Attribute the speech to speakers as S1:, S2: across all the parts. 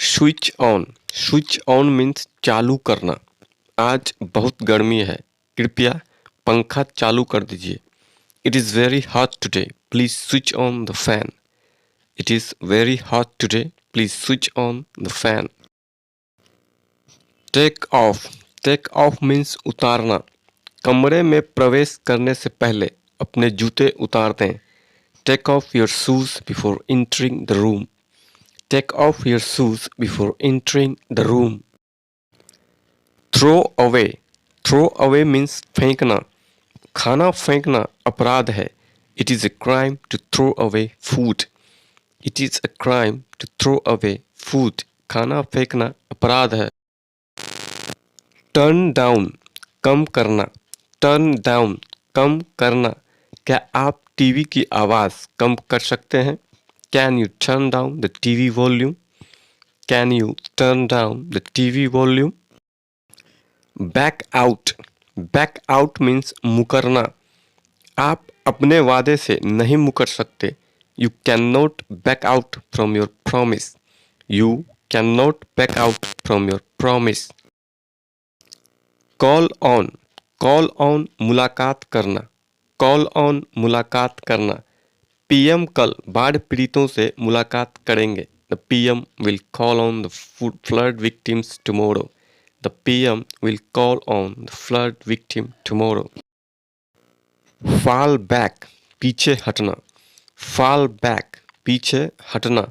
S1: Switch on means चालू करना। आज बहुत गर्मी है, कृपया पंखा चालू कर दीजिए। It is very hot today, please switch on the fan. It is very hot today, please switch on the fan. Take off means उतारना। कमरे में प्रवेश करने से पहले अपने जूते उतार दें। Take off your shoes before entering the room. Take off your shoes before entering the room. Throw away means फेंकना। खाना फेंकना अपराध है। It is a crime to throw away food. It is a crime to throw away food. खाना फेंकना अपराध है। Turn down calm करना। टर्न डाउन कम करना। क्या आप टीवी की आवाज़ कम कर सकते हैं? Can you turn down the TV volume? Can you turn down the TV volume? Back out means मुकरना। आप अपने वादे से नहीं मुकर सकते। You can not back out from your promise. You can not back out from your promise. Call on मुलाकात करना। कॉल ऑन मुलाकात करना। पीएम कल बाढ़ पीड़ितों से मुलाकात करेंगे। The PM will call on the flood victims tomorrow. The PM will call on the flood victim tomorrow. Fall back पीछे हटना। फॉल बैक पीछे हटना।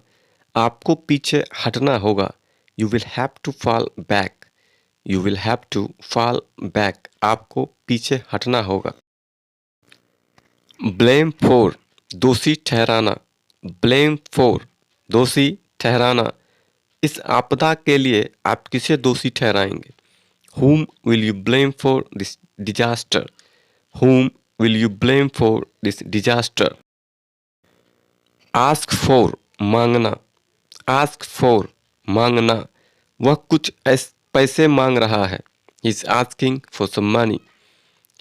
S1: आपको पीछे हटना होगा। You will have to fall back. You will have to fall back. आपको पीछे हटना होगा। ब्लेम फॉर दोषी ठहराना। ब्लेम फॉर दोषी ठहराना। इस आपदा के लिए आप किसे दोषी ठहराएंगे? Whom will you blame for this disaster? Whom will you blame for this disaster? Ask for मांगना। Ask for मांगना। वह कुछ पैसे मांग रहा है। He is asking for some money.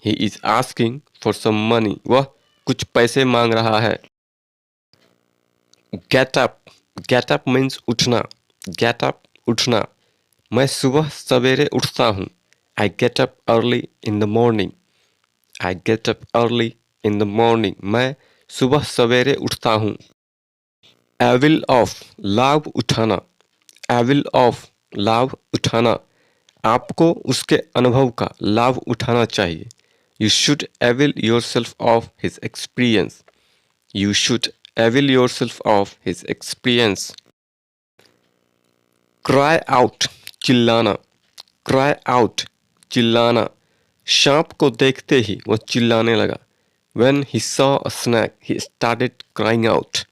S1: He is asking for some money. वह कुछ पैसे मांग रहा है। Get up means उठना। Get up उठना। मैं सुबह सवेरे उठता हूँ। I get up early in the morning. I get up early in the morning. मैं सुबह सवेरे उठता हूँ। Avail of लाभ उठाना। Avail of लाभ उठाना। आपको उसके अनुभव का लाभ उठाना चाहिए। You should avail yourself of his experience. You should avail yourself of his experience. Cry out चिल्लाना। Cry out चिल्लाना। सांप को देखते ही वह चिल्लाने लगा। When he saw a snake, he started crying out.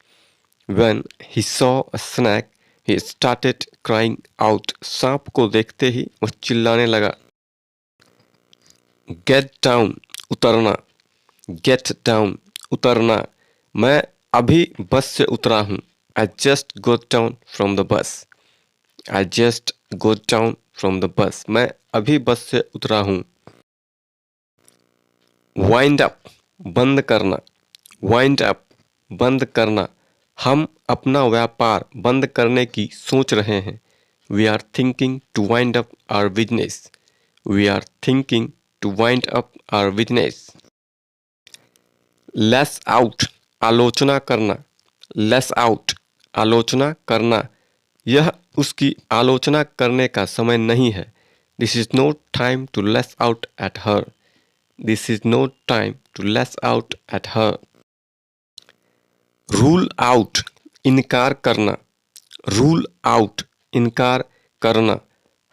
S1: When he saw a snake, he started crying out. सांप को देखते ही वह चिल्लाने लगा। Get down उतरना। Get down उतरना। मैं अभी बस से उतरा हूँ। I just got down from the bus. I just got down from the bus. मैं अभी बस से उतरा हूँ। Wind up बंद करना। Wind up बंद करना। हम अपना व्यापार बंद करने की सोच रहे हैं। We are thinking to wind up our business. We are thinking to wind up our business. Lash out आलोचना करना। Lash out आलोचना करना। यह उसकी आलोचना करने का समय नहीं है। This is no time to lash out at her. This is no time to lash out at her. Rule out इनकार करना। Rule out इनकार करना।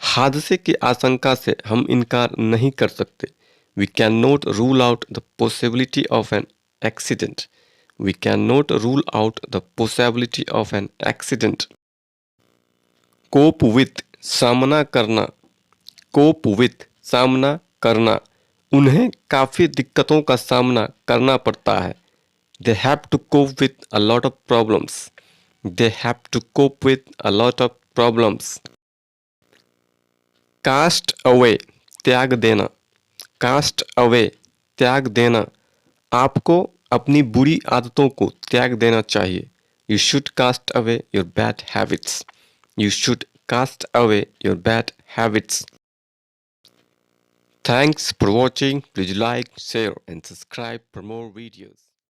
S1: हादसे की आशंका से हम इनकार नहीं कर सकते। We cannot rule out the possibility of an accident. We cannot rule out the possibility of an accident. Cope with सामना करना। Cope with सामना करना। उन्हें काफ़ी दिक्कतों का सामना करना पड़ता है। They have to cope with a lot of problems. They have to cope with a lot of problems. Cast away त्याग देना। Cast away त्याग देना। आपको अपनी बुरी आदतों को त्याग देना चाहिए। You should cast away your bad habits. You should cast away your bad habits. Thanks for watching. Please like, share, and subscribe for more videos.